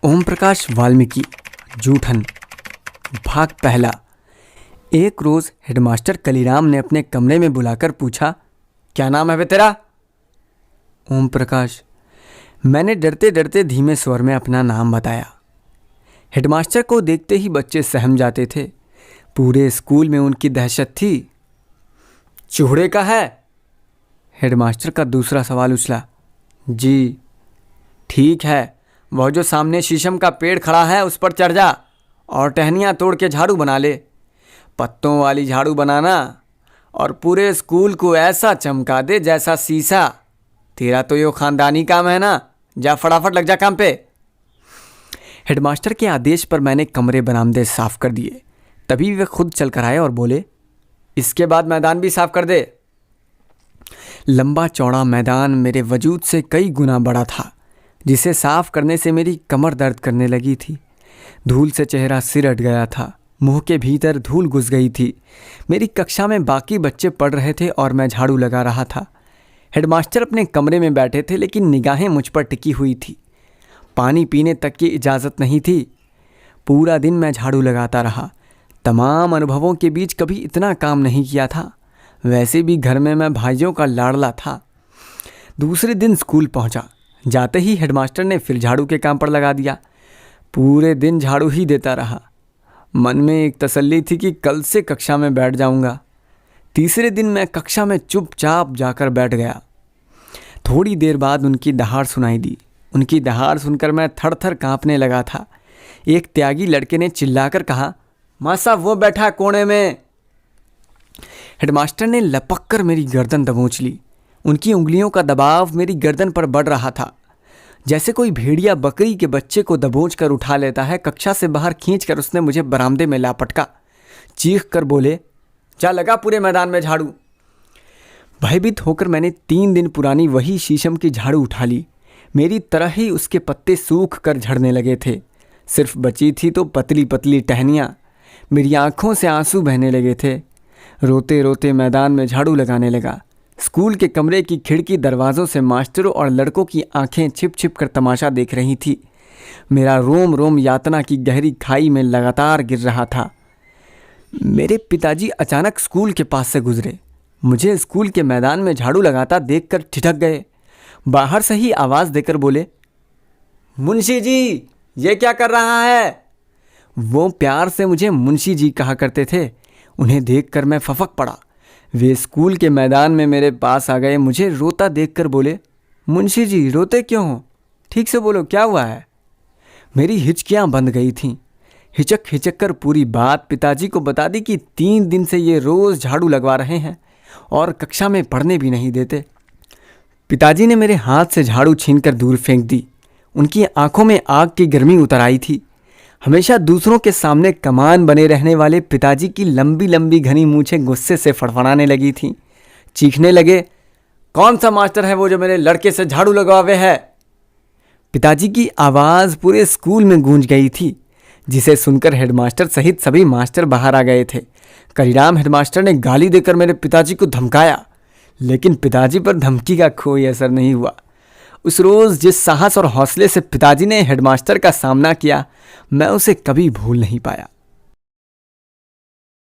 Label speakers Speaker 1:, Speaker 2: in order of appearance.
Speaker 1: ओम प्रकाश वाल्मीकि जूठन भाग पहला। एक रोज़ हेडमास्टर कलीराम ने अपने कमरे में बुलाकर पूछा, क्या नाम है बे तेरा? ओम प्रकाश। मैंने डरते डरते धीमे स्वर में अपना नाम बताया। हेडमास्टर को देखते ही बच्चे सहम जाते थे। पूरे स्कूल में उनकी दहशत थी। चूहड़े का है? हेडमास्टर का दूसरा सवाल उछला। जी। ठीक है, वह जो सामने शीशम का पेड़ खड़ा है उस पर चढ़ जा और टहनियाँ तोड़ के झाड़ू बना ले। पत्तों वाली झाड़ू बनाना और पूरे स्कूल को ऐसा चमका दे जैसा शीशा। तेरा तो यो खानदानी काम है ना, जा फटाफट लग जा काम पे। हेडमास्टर के आदेश पर मैंने कमरे बरामदे साफ कर दिए। तभी वे खुद चल कर आए और बोले, इसके बाद मैदान भी साफ कर दे। लंबा चौड़ा मैदान मेरे वजूद से कई गुना बड़ा था, जिसे साफ करने से मेरी कमर दर्द करने लगी थी। धूल से चेहरा सिरट गया था, मुंह के भीतर धूल घुस गई थी। मेरी कक्षा में बाकी बच्चे पढ़ रहे थे और मैं झाड़ू लगा रहा था। हेडमास्टर अपने कमरे में बैठे थे, लेकिन निगाहें मुझ पर टिकी हुई थी। पानी पीने तक की इजाज़त नहीं थी। पूरा दिन मैं झाड़ू लगाता रहा। तमाम अनुभवों के बीच कभी इतना काम नहीं किया था। वैसे भी घर में मैं भाइयों का लाडला था। दूसरे दिन स्कूल पहुंचा। जाते ही हेडमास्टर ने फिर झाड़ू के काम पर लगा दिया। पूरे दिन झाड़ू ही देता रहा। मन में एक तसल्ली थी कि कल से कक्षा में बैठ जाऊंगा। तीसरे दिन मैं कक्षा में चुपचाप जाकर बैठ गया। थोड़ी देर बाद उनकी दहाड़ सुनाई दी। उनकी दहाड़ सुनकर मैं थर थर काँपने लगा था। एक त्यागी लड़के ने चिल्लाकर कहा, माँ साहब वो बैठा कोने में। हेडमास्टर ने लपक कर मेरी गर्दन दबोच ली। उनकी उंगलियों का दबाव मेरी गर्दन पर बढ़ रहा था। जैसे कोई भेड़िया बकरी के बच्चे को दबोच कर उठा लेता है। कक्षा से बाहर खींचकर उसने मुझे बरामदे में ला पटका। चीख कर बोले, जा लगा पूरे मैदान में झाड़ू। भयभीत होकर मैंने 3 दिन पुरानी वही शीशम की झाड़ू उठा ली। मेरी तरह ही उसके पत्ते सूख कर झड़ने लगे थे। सिर्फ बची थी तो पतली पतली टहनियाँ। मेरी आंखों से आंसू बहने लगे थे। रोते रोते मैदान में झाड़ू लगाने लगा। स्कूल के कमरे की खिड़की दरवाज़ों से मास्टरों और लड़कों की आंखें छिप छिप कर तमाशा देख रही थी। मेरा रोम रोम यातना की गहरी खाई में लगातार गिर रहा था। मेरे पिताजी अचानक स्कूल के पास से गुजरे। मुझे स्कूल के मैदान में झाड़ू लगाता देखकर ठिठक गए। बाहर से ही आवाज़ देकर बोले, मुंशी जी ये क्या कर रहा है? वो प्यार से मुझे मुंशी जी कहा करते थे। उन्हें देखकर मैं फफक पड़ा। वे स्कूल के मैदान में मेरे पास आ गए। मुझे रोता देखकर बोले, मुंशी जी रोते क्यों हो? ठीक से बोलो, क्या हुआ है? मेरी हिचकियां बंद गई थीं। हिचक हिचक कर पूरी बात पिताजी को बता दी कि 3 दिन से ये रोज़ झाड़ू लगवा रहे हैं और कक्षा में पढ़ने भी नहीं देते। पिताजी ने मेरे हाथ से झाड़ू छीनकर दूर फेंक दी। उनकी आंखों में आग की गर्मी उतर आई थी। हमेशा दूसरों के सामने कमान बने रहने वाले पिताजी की लंबी लंबी घनी मूछें गुस्से से फड़फड़ाने लगी थीं। चीखने लगे, कौन सा मास्टर है वो जो मेरे लड़के से झाड़ू लगवावे है? पिताजी की आवाज़ पूरे स्कूल में गूंज गई थी, जिसे सुनकर हेडमास्टर सहित सभी मास्टर बाहर आ गए थे। कलीराम हेडमास्टर ने गाली देकर मेरे पिताजी को धमकाया, लेकिन पिताजी पर धमकी का कोई असर नहीं हुआ। उस रोज़ जिस साहस और हौसले से पिताजी ने हेडमास्टर का सामना किया, मैं उसे कभी भूल नहीं पाया।